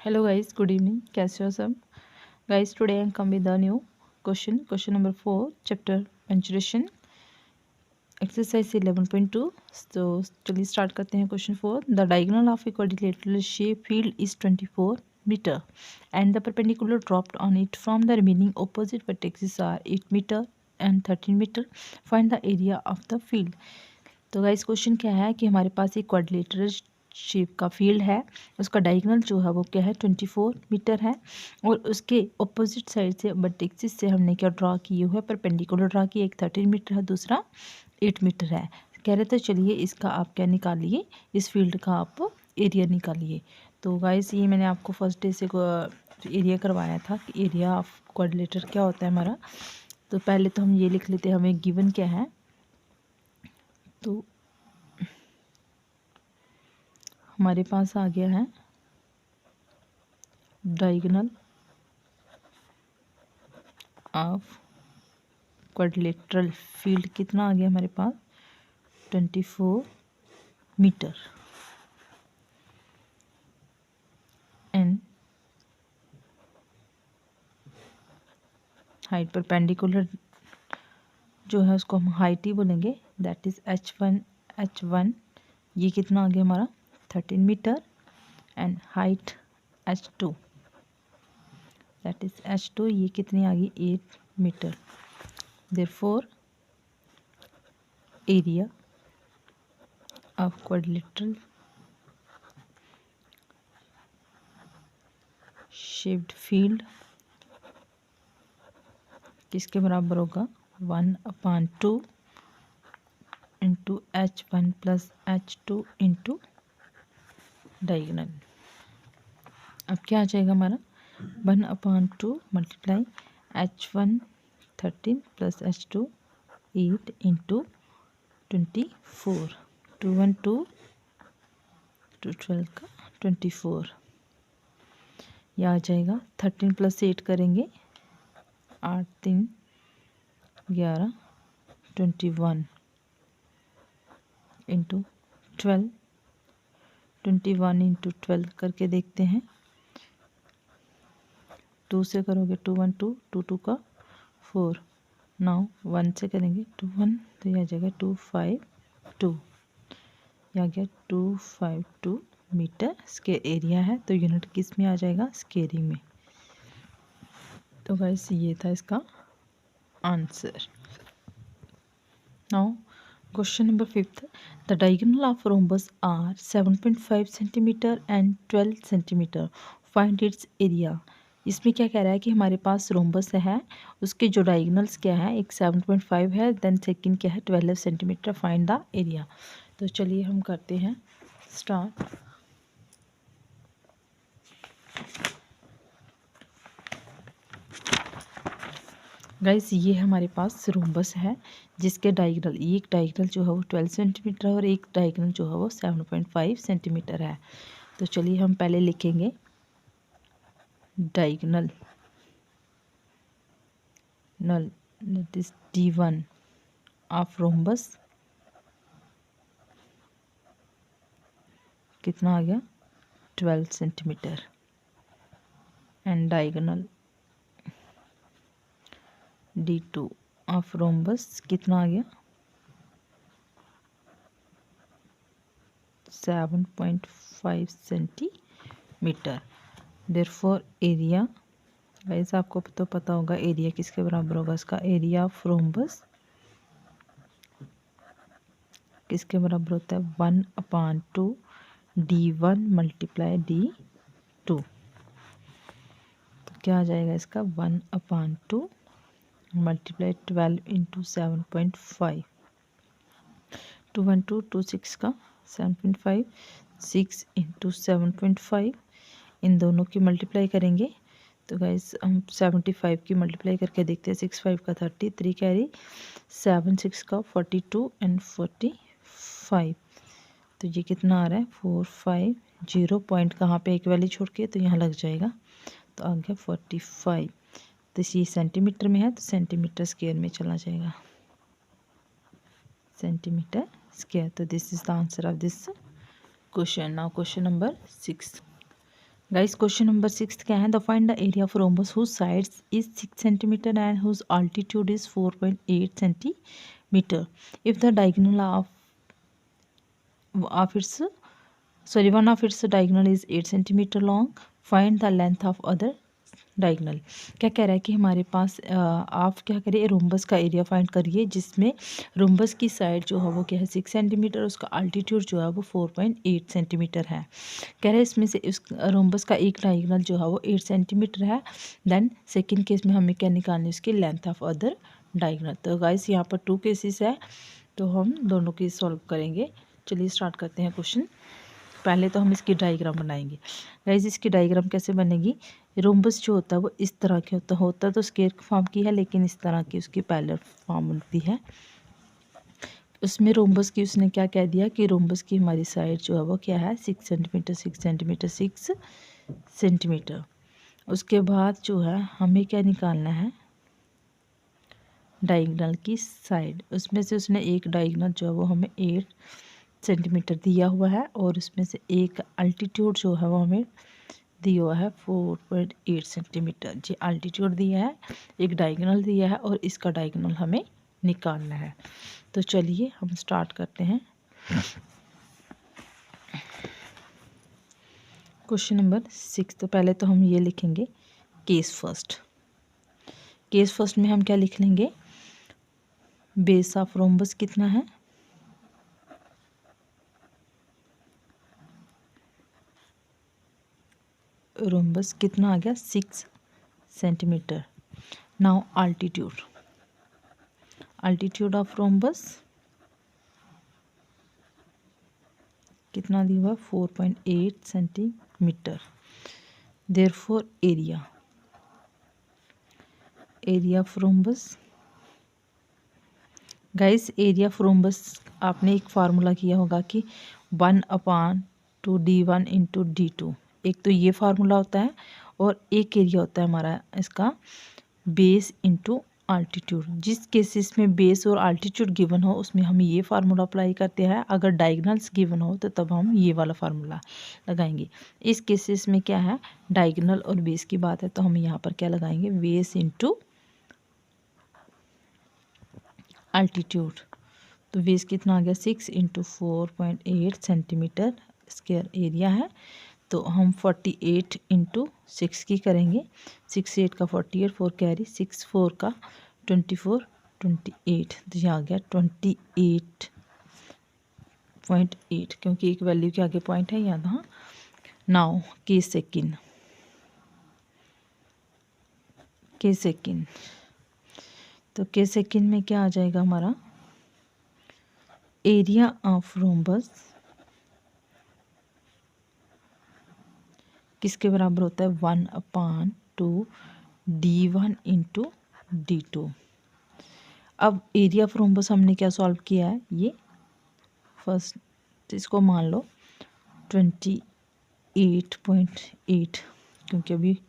Hello guys, good evening. कैसे हो सब? Guys, today I come with a new question. Question number 4, chapter mensuration, exercise 11.2. तो चलिए start करते हैं question 4. The diagonal of a quadrilateral shape field is 24 meter and the perpendicular dropped on it from the remaining opposite vertices are 8 meter and 13 meter. Find the area of the field. तो guys question क्या है कि हमारे पास एक quadrilateral shape का field है, उसका diagonal जो है वो क्या है 24 मीटर है और उसके ऑपोजिट साइड से वर्टेक्सिस से हमने क्या ड्रा किए हुए परपेंडिकुलर ड्रा किए, एक 13 मीटर है, दूसरा 8 मीटर है। कह रहे थे चलिए इसका आप क्या निकालिए, इस फील्ड का आप एरिया निकालिए। तो गाइस ये मैंने आपको फर्स्ट डे से एरिया करवाया था कि एरिया ऑफ क्वाड्रिलेटर क्या होता है हमारा। तो पहले तो हम ये लिख लेते हैं हमें गिवन क्या है। तो हमारे पास आ गया है डायगोनल ऑफ क्वाड्रिलेटरल फील्ड कितना आ गया हमारे पास 24 मीटर एंड हाइट परपेंडिकुलर जो है उसको हम हाइट ही बोलेंगे, दैट इज h1 ये कितना आ गया हमारा 13 metre and height h2 that is h2 ये कितनी आ गई 8 metre. Therefore area of quadrilateral shaped field किसके बराबर होगा 1/2 into h1 plus h2 into diagonal. अब क्या आ जाएगा हमारा 1/2 multiply h1 13 plus h2 8 into 24 212 212 का 24 यह आ जाएगा 13 प्लस 8 करेंगे 8 3 11 21 इंटू 12 21 इंटू 12 करके देखते हैं। 2 से करोगे 2 1 2 2 2 का 4 9 1 से करेंगे 2 1 तो यह आ जाएगा 2 5 2 यह आ गया 252 मीटर स्क्वायर एरिया है। तो यूनिट किस में आ जाएगा स्क्वायरिंग में। तो गाइस ये था इसका answer. Now question number 5, the diagonal of rhombus are 7.5 centimetre and 12 centimetre, find its area. इसमें क्या कह रहा है कि हमारे पास रोम्बस है, उसके जो डायगोनल्स क्या है, एक 7.5 है, देन सेकंड क्या है 12 सेंटीमीटर, फाइंड द एरिया। तो चलिए हम करते हैं स्टार्ट। गाइस ये हमारे पास रोम्बस है जिसके डायगोनल, एक डायगोनल जो है वो 12 सेंटीमीटर है और एक डायगोनल जो है वो 7.5 सेंटीमीटर है। तो चलिए हम पहले लिखेंगे डायगोनल नल that is D1 of rhombus कितना आ गया 12 centimetre and diagonal D2 of rhombus कितना आ गया 7.5 सेंटीमीटर। देयरफॉर एरिया, वैसे आपको तो पता होगा एरिया किसके बराबर होगा, इसका एरिया ऑफ रोम्बस किसके बराबर होता है 1/2 D1 मल्टीप्लाई D2। तो क्या आ जाएगा इसका 1/2 मल्टीप्लाई 12 इंटू 7.5 212 26 का 7.5 6 इंटू 7.5 इन दोनों की मल्टीप्लाई करेंगे। तो गाइस हम 75 की मल्टीप्लाई करके देखते हैं, 6 5 का 30 3 कैरी 7 6 का 42 एंड 45। तो ये कितना आ रहा है 450 पॉइंट कहाँ पे एक वैल्यू छोड़ के तो यहाँ लग जाएगा, तो आ गया 45। तो ये सेंटीमीटर में है तो सेंटीमीटर स्क्वायर में चला जाएगा सेंटीमीटर स्क्वायर। तो this is the answer of this question. Now question number 6, guys question number 6 क्या है, the find the area of rhombus whose sides is 6 centimetre and whose altitude is 4.8 centimetre if the diagonal of its one of its diagonal is 8 centimetre long, find the length of other diagonal. क्या कह रहा है कि हमारे पास आप क्या करिए, rhombus का एरिया फाइंड करिए जिसमें रोम्बस की साइड जो है वो क्या है 6 सेंटीमीटर, उसका अल्टीट्यूड जो है वो 4.8 सेंटीमीटर है। कह रहे हैं इसमें से इस रोम्बस का एक डायगोनल जो है वो 8 सेंटीमीटर है। देन सेकंड केस में हमें क्या निकालनी है, उसकी लेंथ ऑफ अदर डायगोनल। तो गाइस यहाँ पर 2 केसेस है, तो हम दोनों की सॉल्व करेंगे। चलिए स्टार्ट करते हैं क्वेश्चन। पहले तो हम इसकी डायग्राम बनाएंगे। गाइस इसकी डायग्राम कैसे बनेगी, रोम्बस जो होता है वो इस तरह के होता तो स्क्वायर फॉर्म की है, लेकिन इस तरह की उसकी पैरेलल फॉर्म बनती है। उसमें रोम्बस की उसने क्या कह दिया कि रोम्बस की हमारी साइड जो है वो क्या है 6 सेंटीमीटर 6 सेंटीमीटर 6 सेंटीमीटर। उसके बाद जो है हमें क्या निकालना है, डायगोनल की साइड। उसमें से उसने एक डायगोनल जो है वो हमें 8 सेंटीमीटर दिया हुआ है, और उसमें से एक अल्टीट्यूड जो है वो हमें दिया हुआ है 4.8 सेंटीमीटर। जी अल्टीट्यूड दिया है, एक डायगोनल दिया है, और इसका डायगोनल हमें निकालना है। तो चलिए हम स्टार्ट करते हैं। Question number 6। तो पहले तो हम ये लिखेंगे केस फर्स्ट। केस फर्स्ट में हम क्या लिख लेंगे, बेस ऑफ रोम्बस कितना है, रोम्बस कितना आ गया 6 centimetre. Now altitude, altitude of rhombus कितना दिया हुआ 4.8 centimetre. Therefore area, area of rhombus, guys area of rhombus आपने एक फार्मूला किया होगा कि 1/2d1 इंटू d2। एक तो ये फार्मूला होता है, और एक एरिया होता है हमारा इसका बेस इंटू अल्टीट्यूड। जिस केसेस में बेस और अल्टीट्यूड गिवन हो उसमें हम ये फार्मूला अप्लाई करते हैं, अगर डायगोनल्स गिवन हो तो तब हम ये वाला फार्मूला लगाएंगे। इस केसेस में क्या है, डायगोनल और बेस की बात है, तो हम यहाँ पर क्या लगाएंगे, बेस इंटू अल्टीट्यूड। तो बेस कितना आ गया 6 इंटू 4.8 सेंटीमीटर स्क्वायर एरिया है। तो हम 48 इंटू 6 की करेंगे, 6 8 का 48, 4 कैरी 6 4 का 24 28। तो ये आ गया 28.8, क्योंकि एक वैल्यू के आगे पॉइंट है यहाँ। नाउ के सेकेंड, के सेकेंड, तो के सेकेंड में क्या आ जाएगा हमारा, एरिया ऑफ रोम्बस किसके बराबर होता है 1/2d1 इंटू d2। अब एरिया ऑफ रोम्बस हमने क्या सॉल्व किया है, ये फर्स्ट इसको मान लो 28.8, क्योंकि अभी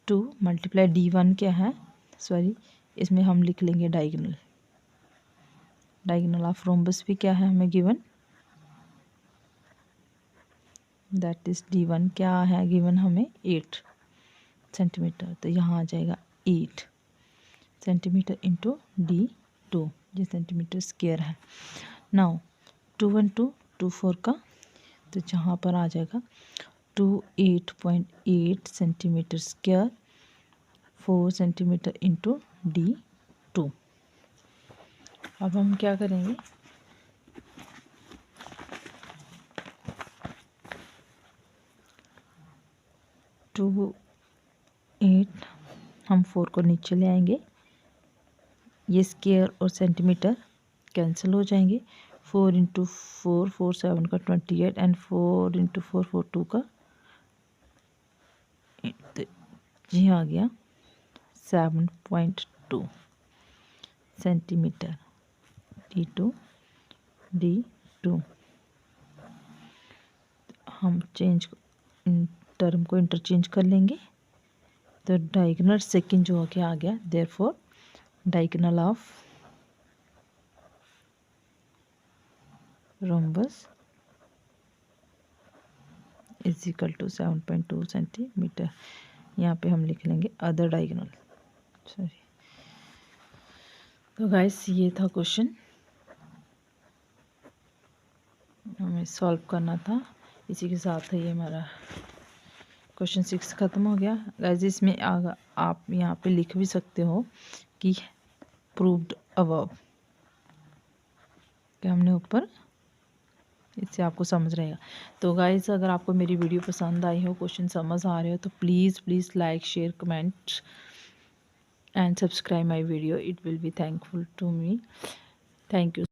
2 मल्टीप्लाई d1 क्या है, सॉरी इसमें हम लिख लेंगे डायगोनल। डायगोनल ऑफ रोम्बस भी क्या है हमें गिवन, दैट इज d1 क्या है गिवन हमें 8 सेंटीमीटर। तो यहाँ आ जाएगा 8 सेंटीमीटर इंटू d2, ये सेंटीमीटर स्क्वायर है। नाउ 2 1 2 2 4 का, तो जहाँ पर आ जाएगा 28.8 centimetre square, 4 centimetre into d2। अब हम क्या करेंगे, टू 8 हम 4 को नीचे ले आएंगे, ये स्क्वायर और सेंटीमीटर कैंसिल हो जाएंगे। 4 इंटू 4 4 7 का 28, एंड 4 इंटू 4 4 2 का, जी आ गया 7.2 सेंटीमीटर d2 हम चेंज टर्म को इंटरचेंज कर लेंगे। तो डायगोनल सेकंड जो क्या आ गया, therefore diagonal of rhombus is equal to 7.2 centimetre. यहाँ पे हम लिख लेंगे अदर डायगोनल, सॉरी। तो गाइस ये था क्वेश्चन, हमें सॉल्व करना था। इसी के साथ ये हमारा क्वेश्चन 6 ख़त्म हो गया। गाइस इसमें आप यहाँ पे लिख भी सकते हो कि प्रूव्ड अबव, कि हमने ऊपर, इससे आपको समझ रहेगा। तो गाइस अगर आपको मेरी वीडियो पसंद आई हो, क्वेश्चन समझ आ रहे हो, तो please like, share, comment and subscribe my video. It will be thankful to me. Thank you.